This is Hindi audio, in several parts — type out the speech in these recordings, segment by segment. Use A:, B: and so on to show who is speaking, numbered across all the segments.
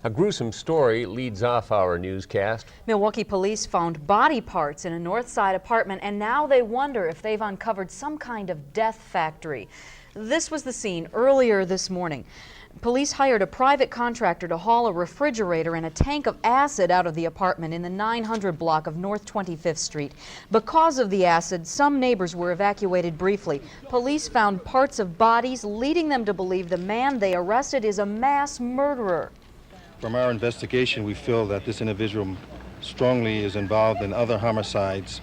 A: A gruesome story leads off our newscast.
B: Milwaukee police found body parts in a North Side apartment, and now they wonder if they've uncovered some kind of death factory. This was the scene earlier this morning. Police hired a private contractor to haul a refrigerator and a tank of acid out of the apartment in the 900 block of North 25th Street. Because of the acid, some neighbors were evacuated briefly. Police found parts of bodies, leading them to believe the man they arrested is a mass murderer.
C: From our investigation, we feel that this individual strongly is involved in other homicides.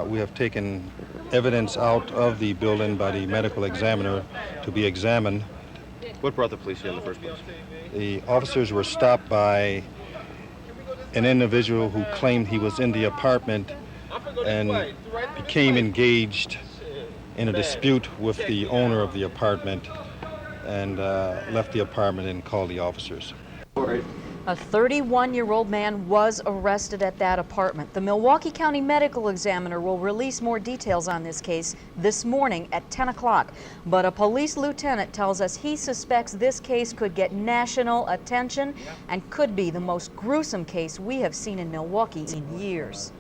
C: We have taken evidence out of the building by the medical examiner to be examined.
D: What brought the police here in the first place?
C: The officers were stopped by an individual who claimed he was in the apartment and became engaged in a dispute with the owner of the apartment and left the apartment and called the officers.
B: A 31-year-old man was arrested at that apartment. The Milwaukee County Medical Examiner will release more details on this case this morning at 10 o'clock. But a police lieutenant tells us he suspects this case could get national attention and could be the most gruesome case we have seen in Milwaukee in years.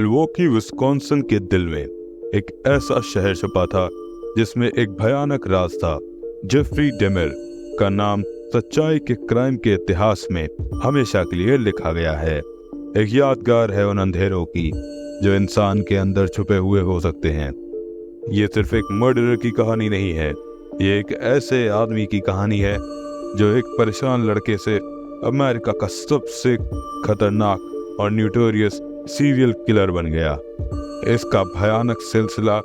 E: Milwaukee Wisconsin के दिल में एक ऐसा शहर छुपा था जिसमें एक भयानक राज था। जेफरी डेमर का नाम सच्चाई के क्राइम के इतिहास में हमेशा के लिए लिखा गया है। एक यादगार है उन अंधेरों की जो इंसान के अंदर छुपे हुए हो सकते हैं। ये सिर्फ एक मर्डरर की कहानी नहीं है, ये एक ऐसे आदमी की कहानी है जो एक परेशान लड़के से अमेरिका का सबसे खतरनाक और न्यूटोरियस सीरियल किलर बन गया। इसका भयानक सिलसिला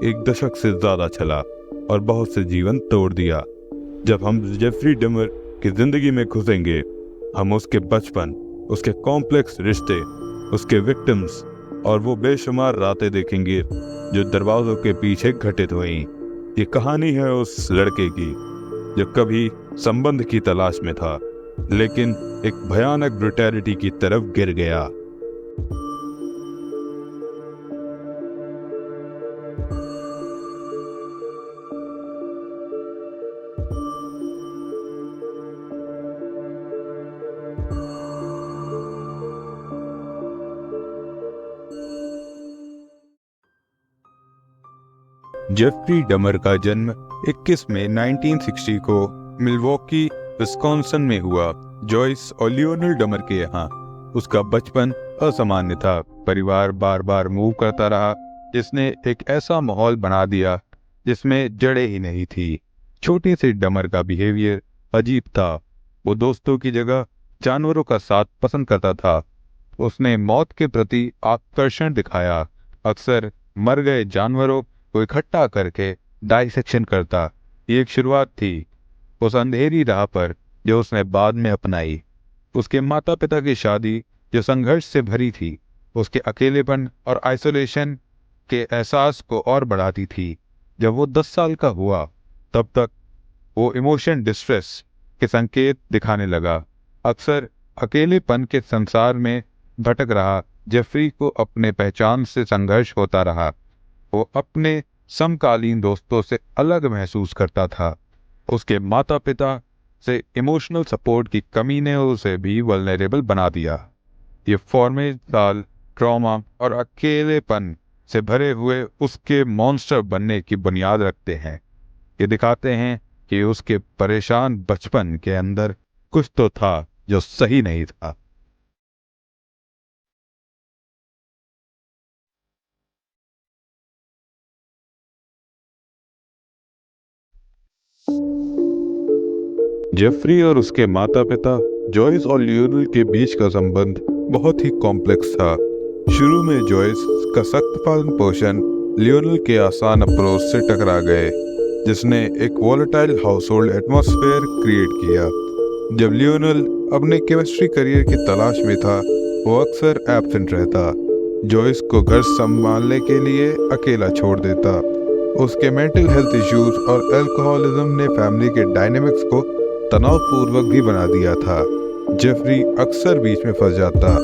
E: एक दशक से ज्यादा चला और बहुत से जीवन तोड़ दिया। जब हम जेफरी डेमर की जिंदगी में घुसेंगे, हम उसके बचपन, उसके कॉम्प्लेक्स रिश्ते, उसके विक्टिम्स और वो बेशुमार रातें देखेंगे जो दरवाजों के पीछे घटित हुई। ये कहानी है उस लड़के की जो कभी संबंध की तलाश में था, लेकिन एक भयानक ब्रुटैलिटी की तरफ गिर गया। जेफरी डेमर का जन्म 21 मई 1960 को मिल्वॉकी विस्कॉन्सिन में हुआ। जॉयस और लियोनल डेमर के यहाँ उसका बचपन असामान्य था। परिवार बार बार मूव करता रहा, जिसने एक ऐसा माहौल बना दिया जिसमें जड़ें ही नहीं थी। छोटे से डेमर का बिहेवियर अजीब था। वो दोस्तों की जगह जानवरों का साथ पसंद करता था। उसने मौत के प्रति आकर्षण दिखाया। अक्सर मर गए जानवरों को इकट्ठा करके डाइसेक्शन करता। ये एक शुरुआत थी उस अंधेरी राह पर जो उसने बाद में अपनाई। उसके माता पिता की शादी जो संघर्ष से भरी थी, उसके अकेलेपन और आइसोलेशन के एहसास को और बढ़ाती थी। जब वो 10 साल का हुआ, तब तक वो इमोशन डिस्ट्रेस के संकेत दिखाने लगा। अक्सर अकेलेपन के संसार में भटक रहा जेफरी को अपने पहचान से संघर्ष होता रहा। वो अपने समकालीन दोस्तों से अलग महसूस करता था। उसके माता पिता से इमोशनल सपोर्ट की कमी ने उसे भी वल्नरेबल बना दिया। ये फॉर्मेज साल ट्रॉमा और अकेलेपन से भरे हुए उसके मॉन्स्टर बनने की बुनियाद रखते हैं। ये दिखाते हैं कि उसके परेशान बचपन के अंदर कुछ तो था जो सही नहीं था। जेफरी और उसके माता पिता जॉयस और लियोनल के बीच का संबंध बहुत ही कॉम्प्लेक्स था। शुरू में जॉयस का सख्त पालन पोषण लियोनल के आसान अप्रोच से टकरा गए, जिसने एक वॉलेटाइल हाउसहोल्ड एटमॉस्फेयर क्रिएट किया। जब लियोनल अपने केमिस्ट्री करियर की तलाश में था, वो अक्सर एब्सेंट रहता, जॉयस को घर संभालने के लिए अकेला छोड़ देता। उसके मेंटल हेल्थ इश्यूज और अल्कोहलिज्म ने फैमिली के डायनेमिक्स को तनावपूर्वक भी बना दिया था। जेफरी अक्सर बीच में फंस जाता,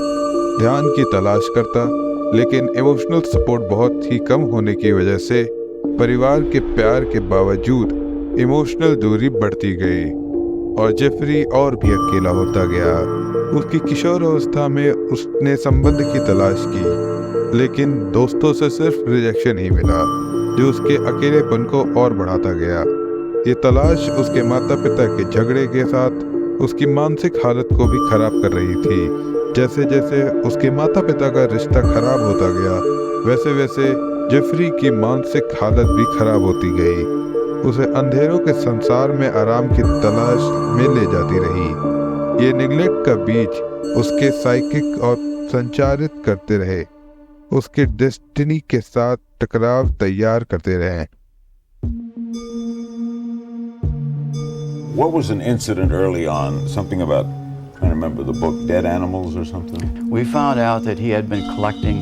E: ध्यान की तलाश करता, लेकिन इमोशनल सपोर्ट बहुत ही कम होने की वजह से परिवार के प्यार के बावजूद इमोशनल दूरी बढ़ती गई और जेफरी और भी अकेला होता गया। उसकी किशोर अवस्था में उसने संबंध की तलाश की, लेकिन दोस्तों से सिर्फ रिजेक्शन ही मिला, जो उसके अकेलेपन को और बढ़ाता गया। ये तलाश उसके माता पिता के झगड़े के साथ उसकी मानसिक हालत को भी खराब कर रही थी। जैसे जैसे उसके माता पिता का रिश्ता खराब होता गया, वैसे वैसे जेफरी की मानसिक हालत भी खराब होती गई। उसे अंधेरों के संसार में आराम की तलाश में ले जाती रही। ये निगलेक्ट का बीज उसके साइकिक और संचारित करते रहे, उसके डेस्टिनी के साथ टकराव तैयार करते रहे।
F: What was an incident early on? Something about, I remember the book Dead Animals or something?
G: We found out that he had been collecting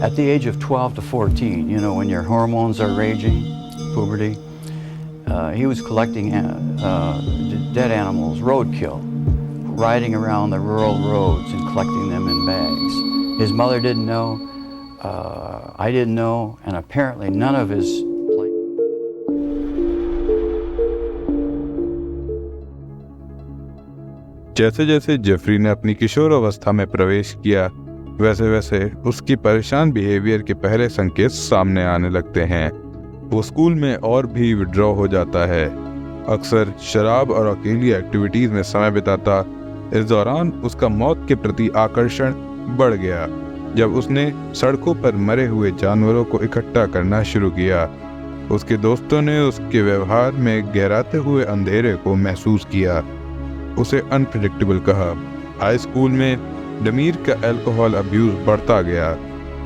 G: at the age of 12 to 14, you know, when your hormones are raging, puberty. He was collecting dead animals, roadkill, riding around the rural roads and collecting them in bags. His mother didn't know, I didn't know, and apparently none of his
E: जैसे जैसे जेफरी ने अपनी किशोर अवस्था में प्रवेश किया, वैसे वैसे उसकी परेशान बिहेवियर के पहले संकेत सामने आने लगते हैं। वो स्कूल में और भी विड्रॉ हो जाता है, अक्सर शराब और अकेली एक्टिविटीज में समय बिताता। इस दौरान उसका मौत के प्रति आकर्षण बढ़ गया, जब उसने सड़कों पर मरे हुए जानवरों को इकट्ठा करना शुरू किया। उसके दोस्तों ने उसके व्यवहार में गहराते हुए अंधेरे को महसूस किया, उसे अनप्रेडिक्टेबल कहा। हाई स्कूल में डमीर का अल्कोहल अब्यूज बढ़ता गया।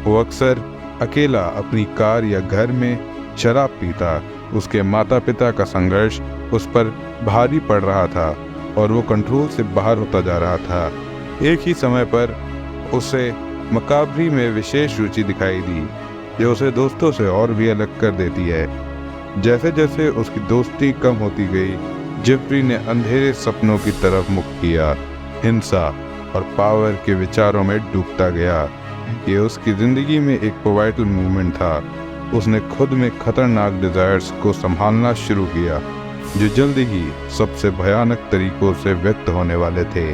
E: वो अक्सर अकेला अपनी कार या घर में शराब पीता। उसके माता पिता का संघर्ष उस पर भारी पड़ रहा था और वो कंट्रोल से बाहर होता जा रहा था। एक ही समय पर उसे मकाबरी में विशेष रुचि दिखाई दी, जो उसे दोस्तों से और भी अलग कर देती है। जैसे जैसे उसकी दोस्ती कम होती गई, जेफरी ने अंधेरे सपनों की तरफ मुख किया, हिंसा और पावर के विचारों में डूबता गया। ये उसकी जिंदगी में एक पिवटल मूवमेंट था। उसने खुद में खतरनाक डिजायर्स को संभालना शुरू किया, जो जल्दी ही सबसे भयानक तरीकों से व्यक्त होने वाले थे।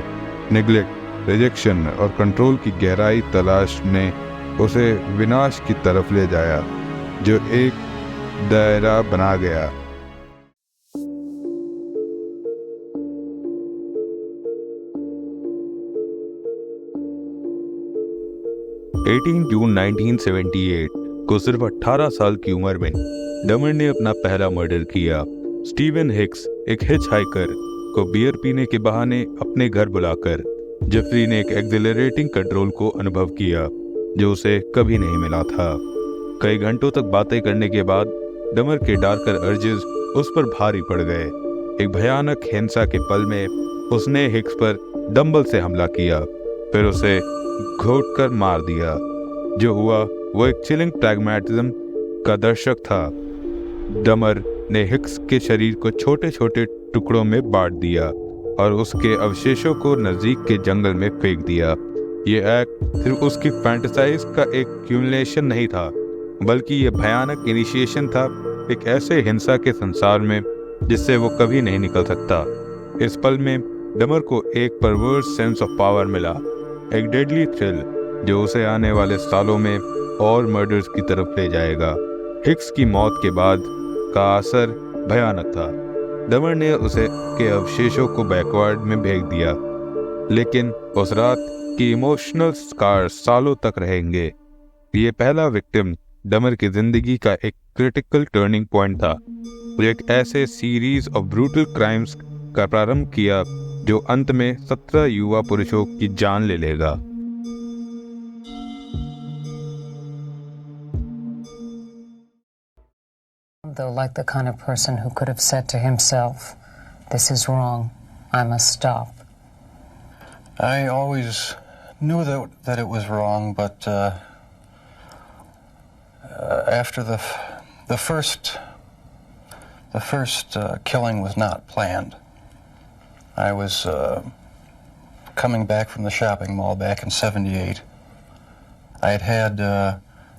E: निगलेक्ट, रिजेक्शन और कंट्रोल की गहराई तलाश ने उसे विनाश की तरफ ले जाया, जो एक दायरा बना गया। 18 जून 1978 को सिर्फ 18 साल की उम्र में डमर ने अपना पहला मर्डर किया। स्टीवन हिक्स, एक हिचहाइकर, को बियर पीने के बहाने अपने घर बुलाकर जेफरी ने एक एक्सिलरेटिंग कंट्रोल को अनुभव किया, जो उसे कभी नहीं मिला था। कई घंटों तक बातें करने के बाद डमर के डार्कर अर्जेस उस पर भारी पड़ गए। एक भयानक हिंसा के पल में उसने हिक्स पर डंबल से हमला किया, फिर उसे घोंटकर मार दिया। जो हुआ वो एक चिलिंग प्रैग्मेटिज्म का दर्शक था। डमर ने हिक्स के शरीर को छोटे छोटे टुकड़ों में बांट दिया और उसके अवशेषों को नजदीक के जंगल में फेंक दिया। ये एक्ट सिर्फ उसकी फैंटेसाइज का एक क्यूमुलेशन नहीं था, बल्कि ये भयानक इनिशिएशन था एक ऐसे हिंसा के संसार में जिससे वो कभी नहीं निकल सकता। इस पल में डमर को एक परवर्स सेंस ऑफ पावर मिला, एक डेडली थ्रिल जो उसे आने वाले सालों में और मर्डर्स की तरफ ले जाएगा। हिक्स की मौत के बाद का असर भयानक था। डमर ने उसे के अवशेषों को बैकवर्ड में फेंक दिया, लेकिन उस रात की इमोशनल स्कार सालों तक रहेंगे। ये पहला विक्टिम डमर की जिंदगी का एक क्रिटिकल टर्निंग पॉइंट था, जो एक ऐसे सीरीज ऑफ ब्रूटल क्राइम्स का प्रारंभ किया जो अंत में 17 युवा पुरुषों की जान ले लेगा।
H: Though like the kind of person who could have said to himself, "This is wrong, I must stop."
I: I always
C: knew that it was wrong, but after the first killing was not planned. I was coming back from the shopping mall back in '78. I had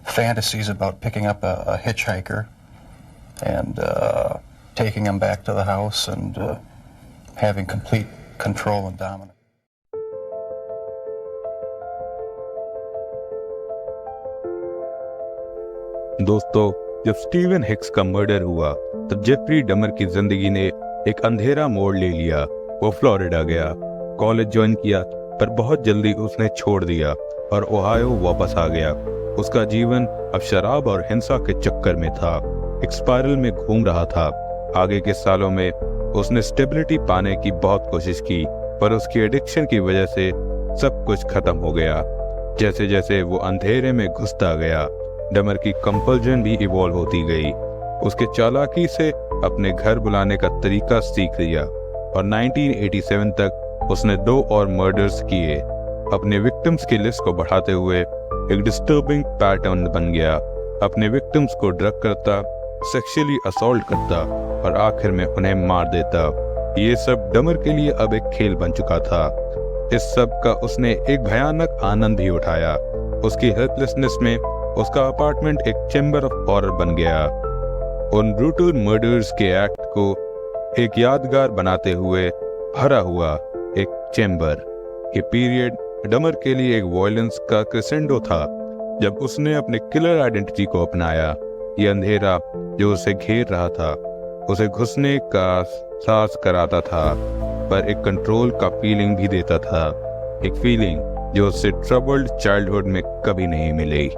C: fantasies about picking up a hitchhiker and taking him back to the house and having complete control and dominance.
E: दोस्तों, जब स्टीवन हिक्स का मर्डर हुआ तब जेफरी डमर की जिंदगी ने एक अंधेरा मोड़ ले लिया। वो फ्लोरिडा गया, कॉलेज ज्वाइन किया, पर बहुत जल्दी उसने छोड़ दिया और ओहायो वापस आ गया। उसका जीवन अब शराब और हिंसा के चक्कर में था, एक स्पाइरल में घूम रहा था। आगे के सालों में उसने स्टेबिलिटी पाने की बहुत कोशिश की, पर उसकी एडिक्शन की वजह से सब कुछ खत्म हो गया। जैसे जैसे वो अंधेरे में घुसता गया, डमर की कंपल्जन भी इवॉल्व होती गई। उसके चालाकी से अपने घर बुलाने का तरीका सीख लिया और 1987 तक उसने 2 और मर्डर्स किए। अपने विक्टिम्स की लिस्ट को बढ़ाते हुए एक डिस्टर्बिंग पैटर्न बन गया। अपने विक्टिम्स को ड्रग करता, सेक्सुअली असॉल्ट करता और आखिर में उन्हें मार देता। ये सब डमर के लिए अब एक खेल बन चुका था। इस सब का उसने एक भयानक आनंद भी उठाया। उसकी हेल्पलेसनेस में उसका अपार्टमेंट एक चैम्बर ऑफ हॉरर बन गया। उन ब्रूटल मर्डर्स के एक्ट को एक यादगार बनाते हुए भरा हुआ एक चैम्बर। ये पीरियड डमर के लिए एक वॉयलेंस का क्रेसेंडो था। जब उसने अपने किलर आइडेंटिटी को अपनाया, ये अंधेरा जो उसे घेर रहा था उसे घुसने का साहस कराता था, पर एक कंट्रोल का फीलिंग भी देता था, एक फीलिंग जो उसे ट्रबल्ड चाइल्डहुड में कभी नहीं मिली।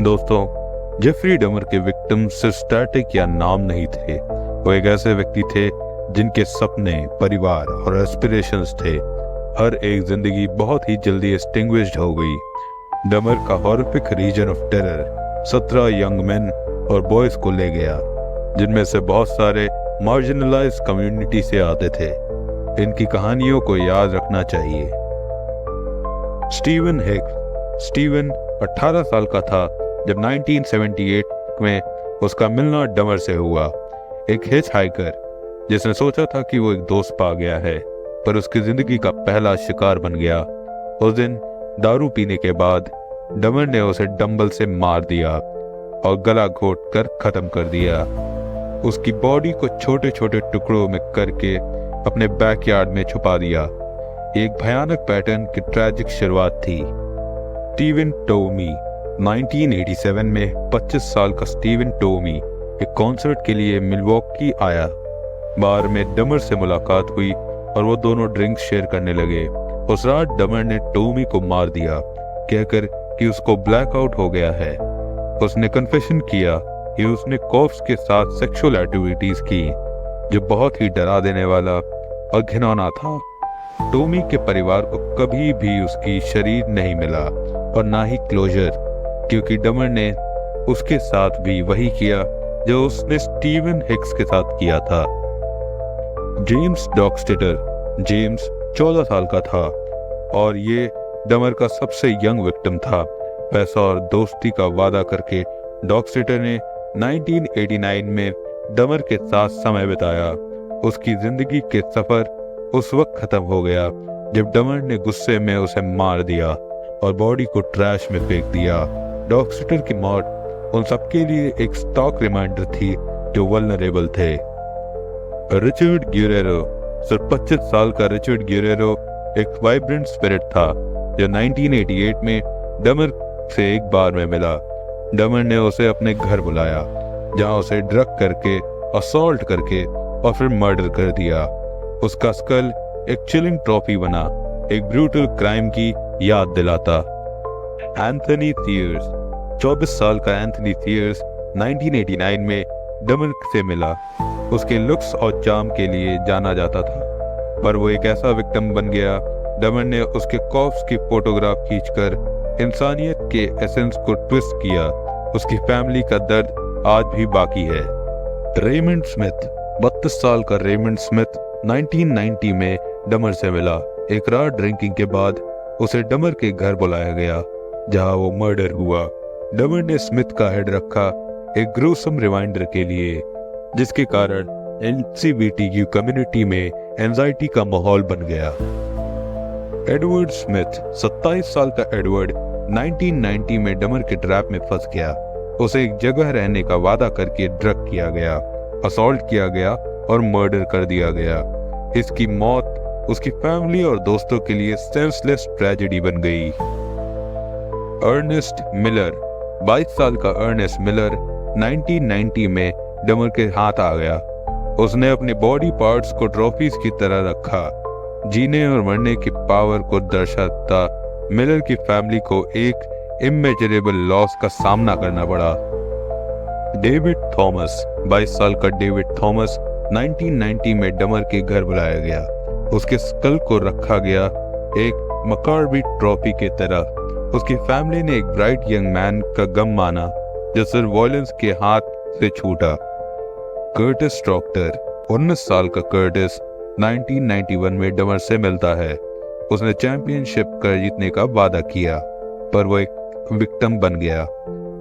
E: दोस्तों, जेफरी डमर के विक्टिम सिर्फ स्टैटिक या नाम नहीं थे, वो एक ऐसे व्यक्ति थे जिनके सपने, परिवार और एस्पिरेशंस थे। हर एक जिंदगी बहुत ही जल्दी एक्सटिंग्विश्ड हो गई। डमर का horrific reign of terror 17 young men और बॉयज को ले गया, जिनमें से बहुत सारे मार्जिनलाइज कम्युनिटी से आते थे। इनकी कहानियों को याद रखना चाहिए। Steven Hicks. स्टीवन 18 साल का था जब 1978 में उसका मिलना डमर से हुआ। एक हिच हाइकर जिसने सोचा था कि वो एक दोस्त पा गया है, पर उसकी जिंदगी का पहला शिकार बन गया। उस दिन दारू पीने के बाद डमर ने उसे डंबल से मार दिया और गला घोट कर खत्म कर दिया। उसकी बॉडी को छोटे छोटे टुकड़ों में करके अपने बैकयार्ड में छुपा दिया। एक भयानक पैटर्न की ट्रैजिक शुरुआत थी। Steven Tommy. 1987 में 25 साल का स्टीवन टोमी एक कॉन्सर्ट के लिए मिलवॉकी आया। बार में डमर से मुलाकात हुई और वो दोनों ड्रिंक्स शेयर करने लगे। उस रात डमर ने टोमी को मार दिया, कहकर कि उसको ब्लैकआउट हो गया है। उसने कन्फेशन किया कि उसने कॉप्स के साथ सेक्सुअल एक्टिविटीज की, जो बहुत ही डरा देने वाला और घिनौना था। टोमी के परिवार को कभी भी उसकी शरीर नहीं मिला और ना ही क्लोजर, क्योंकि डमर ने उसके साथ भी वही किया जो उसने स्टीवन हिक्स के साथ किया था। जेम्स डॉक्स्टेटर। जेम्स 14 साल का था और ये डमर का सबसे यंग विक्टिम था। पैसा और दोस्ती का वादा करके डॉक्स्टेटर ने 1989 में डमर के साथ समय बिताया। उसकी जिंदगी के सफर उस वक्त खत्म हो गया जब डमर ने गुस्से में उसे मार दिया और बॉडी को ट्रैश में फेंक दिया। डॉक्स्टेटर की मौत उन सबके लिए एक स्टॉक रिमाइंडर थी जो वल्नरेबल थे। रिचर्ड गिरेरो। सिर्फ 25 साल का रिचर्ड गिरेरो एक वाइब्रेंट स्पिरिट था जो 1988 में डमर से एक बार में मिला। डमर ने उसे अपने घर बुलाया, जहां उसे ड्रग करके, असॉल्ट करके और फिर मर्डर कर दिया। उसका स्कल एक चिलिंग ट्रॉफी बना, एक ब्रूटल क्राइम की याद दिलाता। एंथनी थियर्स। 24 साल का एंथनी थियर्स 1989 में डमर से मिला। उसके लुक्स और चार्म के लिए जाना जाता था, पर वो एक ऐसा विक्टिम बन गया डमर ने उसके कॉप्स की फोटोग्राफ खींचकर इंसानियत के एसेंस को ट्विस्ट किया। उसकी फैमिली का दर्द आज भी बाकी है। रेमंड स्मिथ, 32 साल का रेमंड स्मिथ 1990 में डमर से मिला। एक रात ड्रिंकिंग के बाद उसे डमर के घर बुलाया गया जहां वो मर्डर हुआ। डमर ने स्मिथ का हेड रखा एक ग्रूसम रिमाइंडर के लिए, जिसके कारण LGBTQ कम्युनिटी में एंजाइटी का माहौल बन गया। एडवर्ड स्मिथ, 27 साल का एडवर्ड 1990 में डमर के ट्रैप में फंस गया। उसे एक जगह रहने का वादा करके ड्रग किया गया, असॉल्ट किया गया और मर्डर कर दिया गया। इसकी मौत उसकी फैमिली और दोस्तों के लिए सेंसलेस ट्रेजेडी बन गई। अर्नेस्ट मिलर, 22 साल का अर्नेस्ट मिलर 1990 में डमर के हाथ आ गया। उसने अपने बॉडी पार्ट्स को ट्रॉफीज की तरह रखा। जीने और मरने की पावर को दर्शाता मिलर की फैमिली को एक इमेजरेबल लॉस का सामना करना पड़ा। डेविड थॉमस, 22 साल का डेविड थॉमस 1990 में डमर के घर बुलाया गया। उसके स्कल को रखा गया एक मकार्बी ट्रॉफी के तरह। उसकी फैमिली ने एक ब्राइट यंग मैन का गम माना जो सिर्फ वॉयलेंस के हाथ से छूटा। कर्टिस स्ट्रॉक्टर, 19 साल का कर्टिस 1991 में डमर से मिलता है। उसने चैंपियनशिप कर जीतने का वादा किया, पर वो एक विक्टिम बन गया।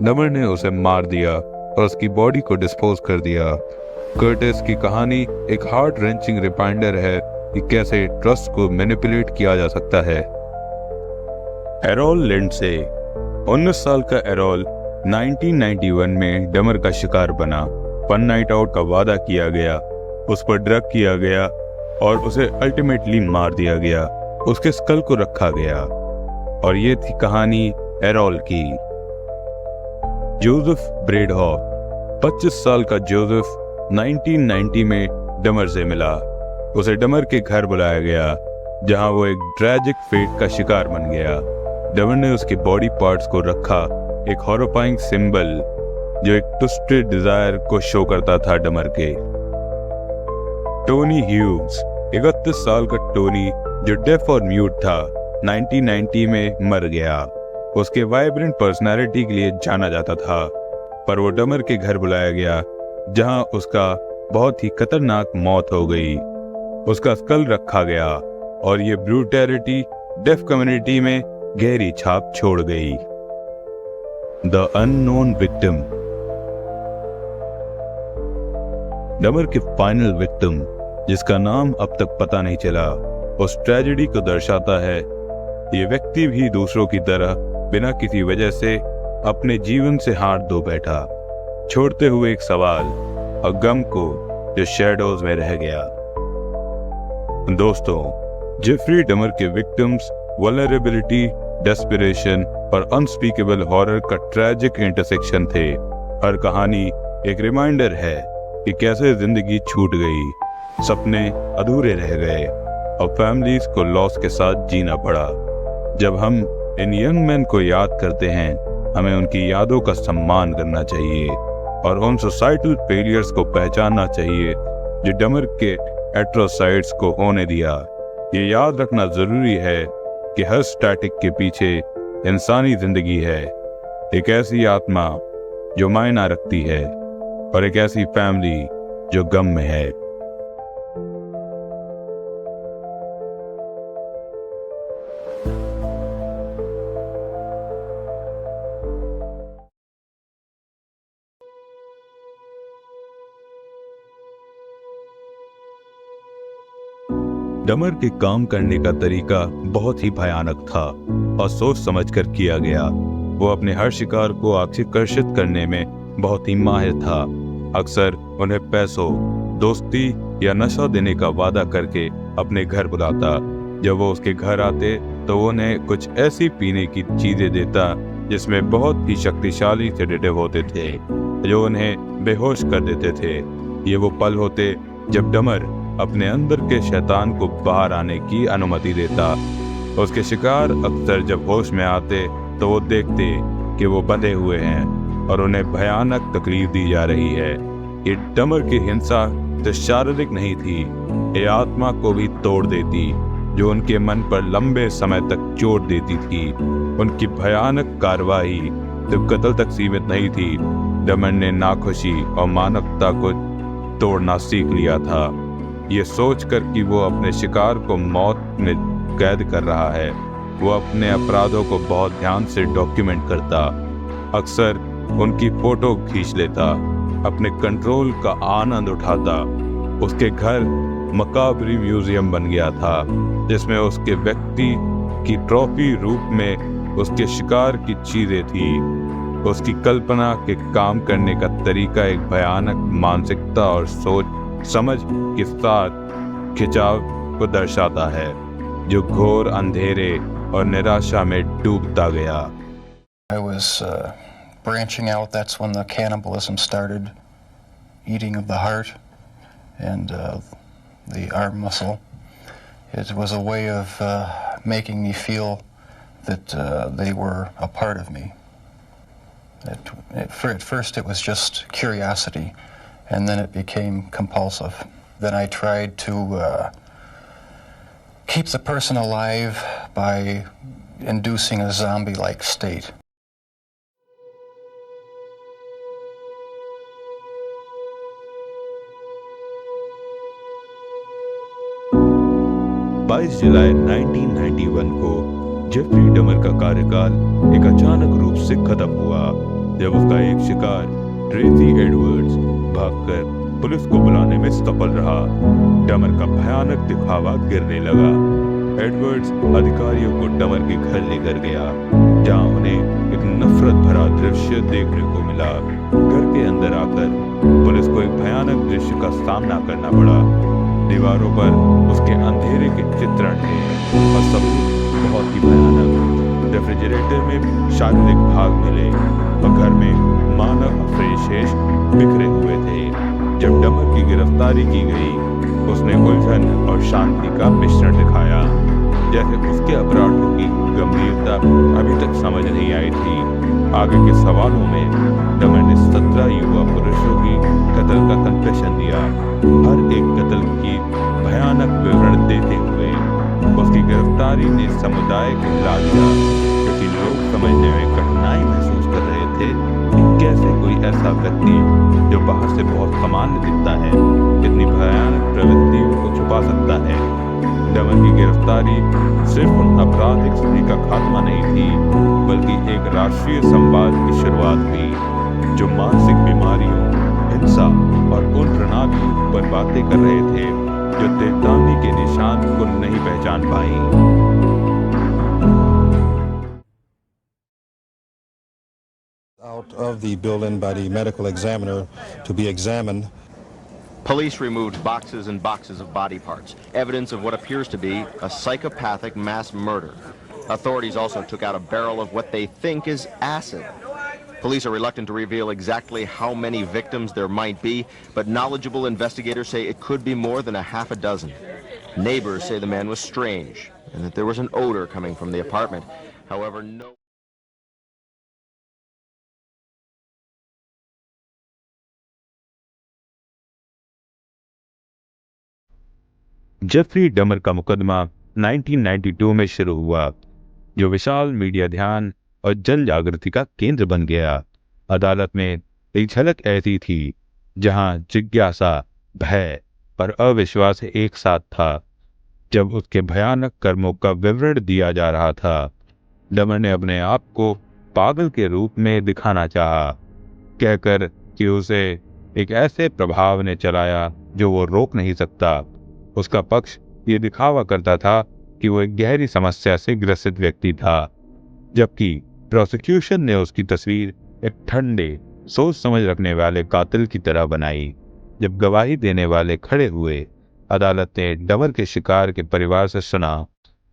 E: डमर ने उसे मार दिया और उसकी बॉडी को डिस्पोज कर दिया। कर्टिस की कहानी एक हार्ट रेंचिंग रिमाइंडर है कि कैसे ट्रस्ट को मैनिपुलेट किया जा सकता है। एरोल लिंडसे, 19 साल का एरोल 1991 में डमर का शिकार बना। वन नाइट आउट का वादा किया गया, उस पर ड्रग किया गया और उसे अल्टीमेटली मार दिया गया। उसके स्कल को रखा गया और ये थी कहानी एरोल की। जोसेफ ब्रेडहॉफ, 25 साल का जोसेफ 1990 में डमर से मिला। उसे डमर के घर बुलाया गया जहां वो एक ट्रैजिक फेट का शिकार बन गया। डमर ने उसके बॉडी पार्ट्स को रखा, एक हॉरिफाइंग सिंबल जो एक ट्विस्टेड डिजायर को शो करता था डमर के। टोनी ह्यूज, 31 साल का टोनी जो डेफ और म्यूट था 1990 में मर गया। उसके वाइब्रेंट पर्सनालिटी के लिए जाना जाता था, पर वो डमर के घर बुलाया गया जहां उसका बहुत ही खतरनाक मौत हो गई। उसका स्कल रखा गया और ये ब्रूटैलिटी डेफ कम्युनिटी में गहरी छाप छोड़ गई। द अननोन विक्टिम, डमर के फाइनल विक्टिम जिसका नाम अब तक पता नहीं चला, उस ट्रेजेडी को दर्शाता है। ये व्यक्ति भी दूसरों की तरह बिना किसी वजह से अपने जीवन से हाथ धो बैठा, छोड़ते हुए एक सवाल और गम को जो शैडोज में रह गया। दोस्तों, जेफरी डमर के विक्टिम्स वल्नरेबिलिटी, डेस्परेशन और अनस्पीकेबल हॉरर का ट्रैजिक इंटरसेक्शन थे। हर कहानी एक रिमाइंडर है कि कैसे जिंदगी छूट गई, सपने अधूरे रह गए और फैमिलीज को लॉस के साथ जीना पड़ा। जब हम इन यंग मैन को याद करते हैं, हमें उनकी यादों का सम्मान करना चाहिए और उन सोसाइटल फेलियर्स को पहचानना चाहिए जो डमर के एट्रोसाइड्स को होने दिया। ये याद रखना जरूरी है कि हर स्टैटिक के पीछे इंसानी जिंदगी है, एक ऐसी आत्मा जो मायना रखती है और एक ऐसी फैमिली जो गम में है। डमर के काम करने का तरीका बहुत ही भयानक था और सोच समझकर किया गया। वो अपने हर शिकार को आकर्षित करने में बहुत ही माहिर था। अक्सर उन्हें पैसों, दोस्ती या नशा देने का वादा करके अपने घर बुलाता। जब वो उसके घर आते तो वो उन्हें कुछ ऐसी पीने की चीजें देता जिसमें बहुत ही शक्तिशाली सेडेटिव होते थे जो उन्हें बेहोश कर देते थे। ये वो पल होते जब डमर अपने अंदर के शैतान को बाहर आने की अनुमति देता। उसके शिकार अक्सर जब होश में आते तो वो देखते कि वो बंधे हुए हैं और उन्हें भयानक तकलीफ दी जा रही है। ये डमर की हिंसा तो शारीरिक नहीं थी, ये आत्मा को भी तोड़ देती। जो उनके मन पर लंबे समय तक चोट देती थी। उनकी भयानक कार्रवाई सिर्फ कत्ल तक सीमित नहीं थी। डमन ने नाखुशी और मानवता को तोड़ना सीख लिया था। ये सोचकर कि वो अपने शिकार को मौत में कैद कर रहा है, वो अपने अपराधों को बहुत ध्यान से डॉक्यूमेंट करता, अक्सर उनकी फोटो खींच लेता, अपने कंट्रोल का आनंद उठाता। उसके घर मकाबरी म्यूजियम बन गया था, जिसमें उसके व्यक्ति की ट्रॉफी रूप में उसके शिकार की चीजें थी। उसकी कल्पना के काम करने का तरीका एक भयानक मानसिकता और सोच समझ के साथ खिंचाव को दर्शाता है, जो घोर अंधेरे और निराशा में डूबता गया।
G: I was branching out. That's when the cannibalism started, eating of the heart and the arm muscle. It was a way of making me feel that they were a part of me. At first it was just curiosity, and then it became compulsive. Then I tried to keep the person alive by inducing a zombie-like state.
E: जुलाई 1991 को जेफरी डमर का कार्यकाल एक अचानक रूप से खत्म हुआ, जब उसका एक शिकार ट्रेसी एडवर्ड्स भागकर पुलिस को बुलाने में सफल रहा। डमर का भयानक दिखावा गिरने लगा। एडवर्ड्स अधिकारियों को डमर के घर लेकर गया, जहां उन्हें एक नफरत भरा दृश्य देखने को मिला। घर के अंदर आकर पुलिस को एक भयानक दृश्य का सामना करना पड़ा। दीवारों पर उसके अंधेरे के चित्रण थे और सबूत बहुत ही भयानक। रेफ्रिजरेटर में शारीरिक भाग मिले और घर में मानव अवशेष बिखरे हुए थे। जब डमर की गिरफ्तारी की गई, उसने उलझन और शांति का मिश्रण दिखाया, जैसे उसके अपराधों की गंभीरता अभी तक समझ नहीं आई थी। आगे के सवालों में डमर ने 17 युवा पुरुषों की कत्ल का कन्फेशन दिया, हर एक कत्ल की भयानक विवरण देते हुए। उसकी गिरफ्तारी ने समुदाय को हिला दिया, क्योंकि लोग समझने में कठिनाई महसूस कर रहे थे कि कैसे कोई ऐसा व्यक्ति जो बाहर से बहुत सामान्य दिखता है, इतनी भयानक प्रवृत्तियों को छुपा सकता है। डमर की गिरफ्तारी सिर्फ उन आपराधिक स्थिति का खात्मा नहीं थी, बल्कि एक राष्ट्रीय संवाद की शुरुआत हुई, जो मानसिक बीमारियों, हिंसा और उन प्रणालियों पर बातें कर रहे थे जो देवतानी के निशान को नहीं पहचान पाई।
C: Out of the building by the medical examiner to be examined.
D: Police removed boxes and boxes of body parts, evidence of what appears to be a psychopathic mass murder. Authorities also took out a barrel of what they think is acid. Police are reluctant to reveal exactly how many victims there might be, but knowledgeable investigators say it could be more than a half a dozen. Neighbors say the man was strange and that there was an odor coming from the apartment. However, no...
E: Jeffrey Dahmer का मुकदमा 1992 में शुरू हुआ, जो विशाल मीडिया ध्यान और जन जागृति का केंद्र बन गया। अदालत में एक झलक ऐसी थी जहां जिज्ञासा, भय और अविश्वास एक साथ था। जब उसके भयानक कर्मों का विवरण दिया जा रहा था, डमर ने अपने आप को पागल के रूप में दिखाना चाहा, कहकर कि उसे एक ऐसे प्रभाव ने चलाया जो वो रोक नहीं सकता। उसका पक्ष ये दिखावा करता था कि वो एक गहरी समस्या से ग्रसित व्यक्ति था, जबकि प्रोसिक्यूशन ने उसकी तस्वीर एक ठंडे, सोच समझ रखने वाले कातिल की तरह बनाई। जब गवाही देने वाले खड़े हुए, अदालत ने डमर के शिकार के परिवार से सुना,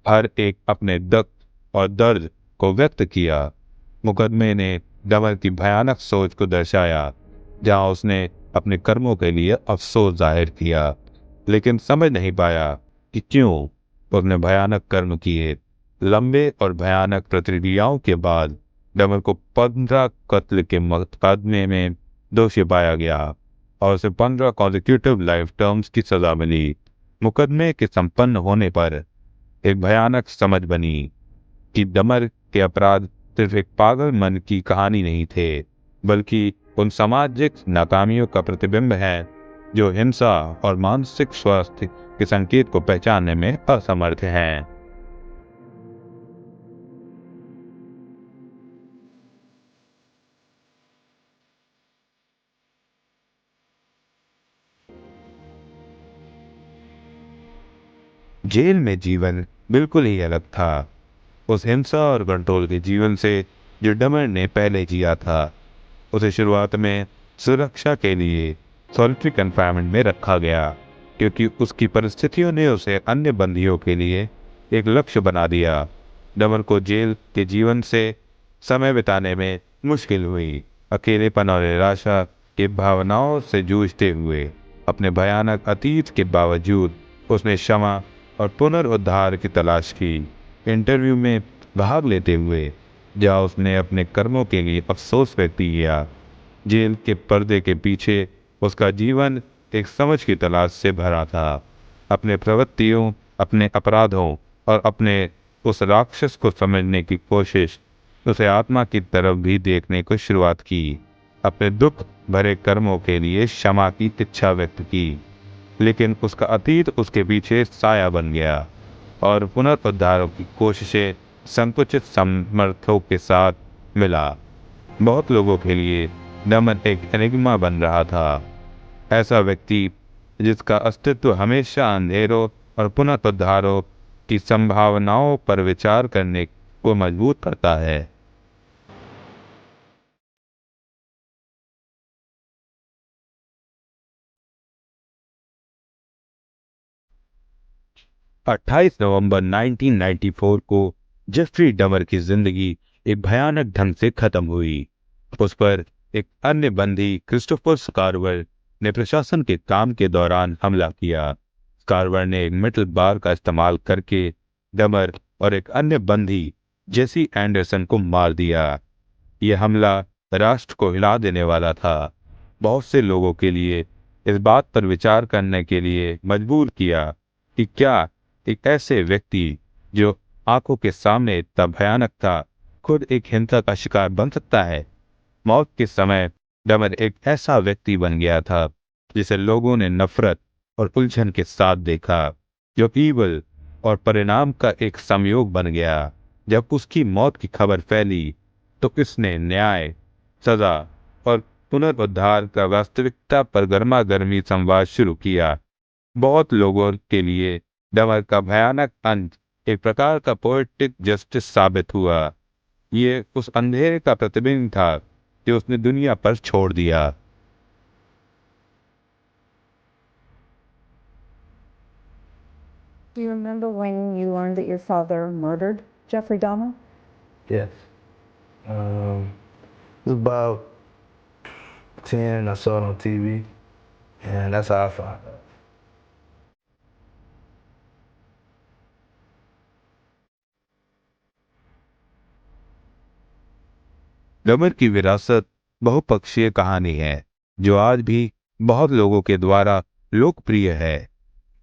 E: हर एक अपने दुख और दर्द को व्यक्त किया। मुकदमे ने डमर की भयानक सोच को दर्शाया, जहां उसने अपने कर्मों के लिए अफसोस जाहिर किया, लेकिन समझ नहीं पाया कि क्यों उसने भयानक कर्म किए। लंबे और भयानक प्रतिक्रियाओं के बाद डमर को 15 कत्ल के मुकदमे में दोषी पाया गया और उसे 15 कॉन्जिक्यूटिव लाइफ टर्म्स की सजा मिली। मुकदमे के संपन्न होने पर एक भयानक समझ बनी कि डमर के अपराध सिर्फ एक पागल मन की कहानी नहीं थे, बल्कि उन सामाजिक नाकामियों का प्रतिबिंब है जो हिंसा और मानसिक स्वास्थ्य के संकेत को पहचानने में असमर्थ हैं। जेल में जीवन बिल्कुल ही अलग था उस हिंसा और कंट्रोल के जीवन से जो डमर ने पहले जिया था। उसे शुरुआत में सुरक्षा के लिए सॉलिटरी कन्फाइनमेंट में रखा गया, क्योंकि उसकी परिस्थितियों ने उसे अन्य बंदियों के लिए एक लक्ष्य बना दिया। डमर को जेल के जीवन से समय बिताने में मुश्किल हुई। अकेलेपन और निराशा की भावनाओं से जूझते हुए अपने भयानक अतीत के बावजूद उसने क्षमा और पुनरुद्धार की तलाश की। इंटरव्यू में भाग लेते हुए जहाँ उसने अपने कर्मों के लिए अफसोस व्यक्त किया, जेल के पर्दे के पीछे उसका जीवन एक समझ की तलाश से भरा था। अपने प्रवृत्तियों, अपने अपराधों और अपने उस राक्षस को समझने की कोशिश उसे आत्मा की तरफ भी देखने को शुरुआत की। अपने दुख भरे कर्मों के लिए क्षमा की इच्छा व्यक्त की, लेकिन उसका अतीत उसके पीछे साया बन गया और पुनरुद्धार की कोशिशें संकुचित सामर्थ्यों के साथ मिला। बहुत लोगों के लिए डमर एक एनिग्मा बन रहा था, ऐसा व्यक्ति जिसका अस्तित्व हमेशा अंधेरों और पुनरुद्धारों की संभावनाओं पर विचार करने को मजबूर करता है। 28 नवंबर 1994 को जेफरी डमर की जिंदगी एक भयानक ढंग से खत्म हुई। उस पर एक अन्य बंदी क्रिस्टोफर स्कारवर ने प्रशासन के काम के दौरान हमला किया। स्कारवर ने एक मेटल बार का इस्तेमाल करके डमर और एक अन्य बंदी जेसी एंडरसन को मार दिया। यह हमला राष्ट्र को हिला देने वाला था, बहुत से लोगों के लिए इस बात पर विचार करने के लिए मजबूर किया कि क्या एक ऐसे व्यक्ति जो आंखों के सामने इतना भयानक था खुद एक हिंसा का शिकार बन सकता है। मौत के समय डमर एक ऐसा व्यक्ति बन गया था जिसे लोगों ने नफरत और उलझन के साथ देखा, जो ईवल और परिणाम का एक संयोग बन गया। जब उसकी मौत की खबर फैली तो इसने न्याय, सजा और पुनरुद्धार का वास्तविकता पर गर्मागर्मी संवाद शुरू किया। बहुत लोगों के लिए डमर का भयानक अंत एक प्रकार का पोएटिक जस्टिस साबित हुआ। ये उस अंधेरे का प्रतिबिंब था जो उसने दुनिया पर छोड़ दिया।
I: Do you remember when you learned that your father murdered Jeffrey Dahmer?
J: Yes. It was about 10. I saw it on TV, and that's how I found out.
E: डमर की विरासत बहुपक्षीय कहानी है जो आज भी बहुत लोगों के द्वारा लोकप्रिय है।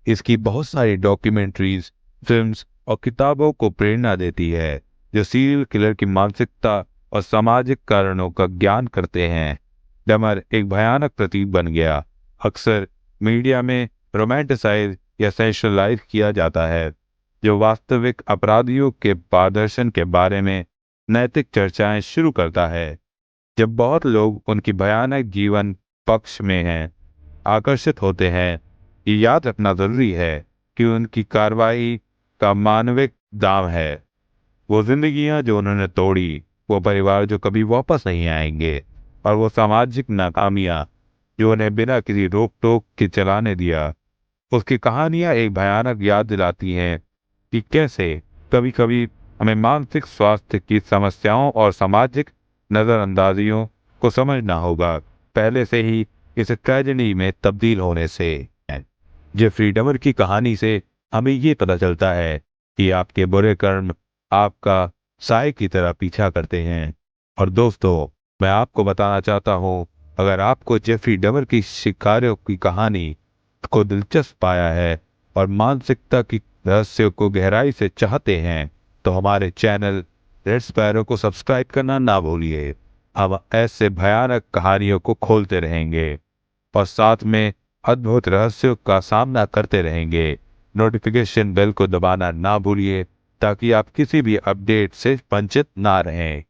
E: इसकी बहुत सारी डॉक्यूमेंट्रीज, फिल्म्स और किताबों को प्रेरणा देती है जो सीरियल किलर की मानसिकता और सामाजिक कारणों का ज्ञान करते हैं। डमर एक भयानक प्रतीक बन गया। अक्सर मीडिया में रोमांटिसाइज या सेंशलाइज किया जाता है, जो वास्तविक अपराधियों के प्रदर्शन के बारे में नैतिक चर्चाएं शुरू करता है। जब बहुत लोग उनकी भयानक जीवन पक्ष में हैं, आकर्षित होते हैं, ये याद रखना जरूरी है कि उनकी कार्रवाई का मानविक दाम है। वो जिंदगियां जो उन्होंने तोड़ी, वो परिवार जो कभी वापस नहीं आएंगे, और वो सामाजिक नाकामियां जो उन्हें बिना किसी रोक टोक के चलाने दिया। उसकी कहानियां एक भयानक याद दिलाती हैं कि कैसे कभी कभी हमें मानसिक स्वास्थ्य की समस्याओं और सामाजिक नज़रअंदाजियों को समझना होगा, पहले से ही इस ट्रेजेडी में तब्दील होने से। जेफरी डमर की कहानी से हमें ये पता चलता है कि आपके बुरे कर्म आपका साए की तरह पीछा करते हैं। और दोस्तों, मैं आपको बताना चाहता हूँ, अगर आपको जेफरी डमर की शिकारियों की कहानी को दिलचस्प पाया है और मानसिकता की रहस्यों को गहराई से चाहते हैं तो हमारे चैनल रेड स्पैरो को सब्सक्राइब करना ना भूलिए। हम ऐसे भयानक कहानियों को खोलते रहेंगे और साथ में अद्भुत रहस्यों का सामना करते रहेंगे। नोटिफिकेशन बेल को दबाना ना भूलिए ताकि आप किसी भी अपडेट से वंचित ना रहें।